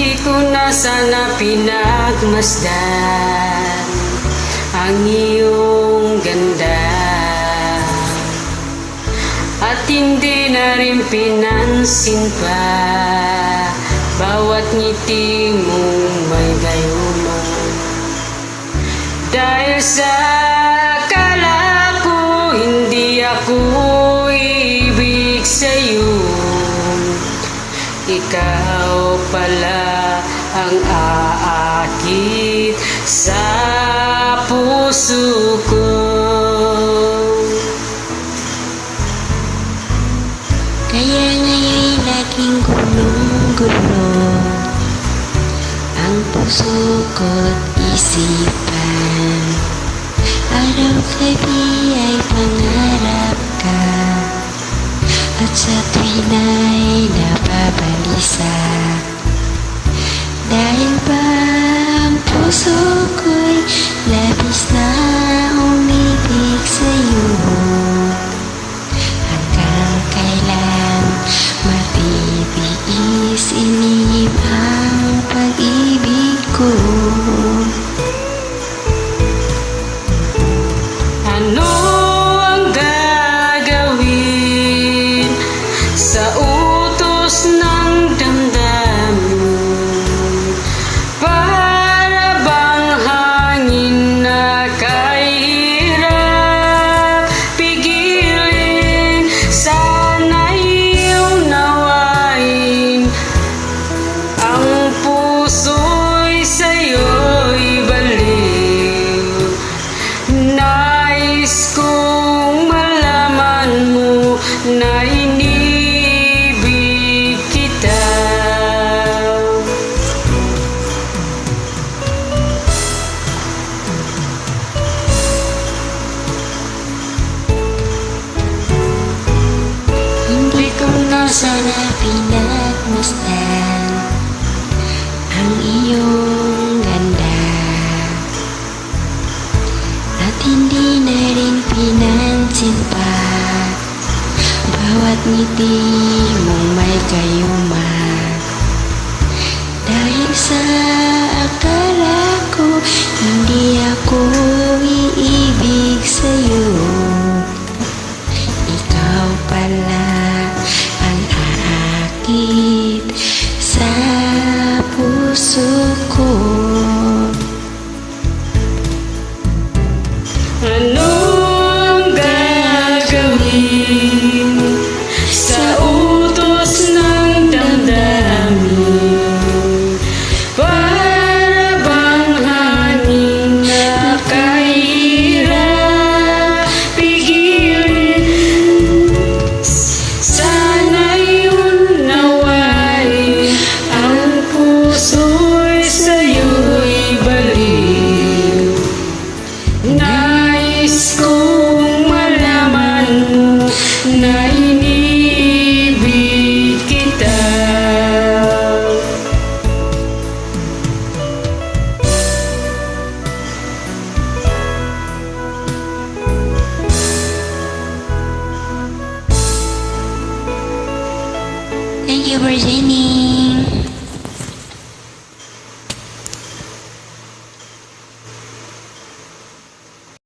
Di ko na sana pinagmasdan ang iyong ganda, at hindi na rin pinansin pa bawat ngiti mong may gayuma. Dahil sa akala ko hindi ako ibig sa'yo, ikaw pala ang aakit sa puso ko. Kaya ngayon'y laging gulong-gulo ang puso ko't isipan. Araw-gabi ay pangarap ka, at sa tuwina'y nababalisa. Dahil ba ang puso ko'y labis na umibig sa'yo, hanggang kailan matitiis inim ang pag-ibig ko. Ano ang gagawin sa utos ng damdamin? Para bang hangin na kahirap pigilin? Sana'y unawain ang puso'y sa'yo'y baliw. Nais kong malaman mo na inibig kita. Hindi ko na sana pinagmasdan ang iyong ganda, at hindi na rin pinansin pa bawat ngiti mong may gayuma. Dahil sa akala ko hindi ako iibig sa'yo, ikaw pala ang aakit sa puso ko. Ano ang gagawin sa utos ng damdamin? Para bang hangin na kahirap pigilin? Sana'y unawain ang puso'y sa'yo'y baliw. Nais kong malaman mo na inibig kita. Thank you for listening.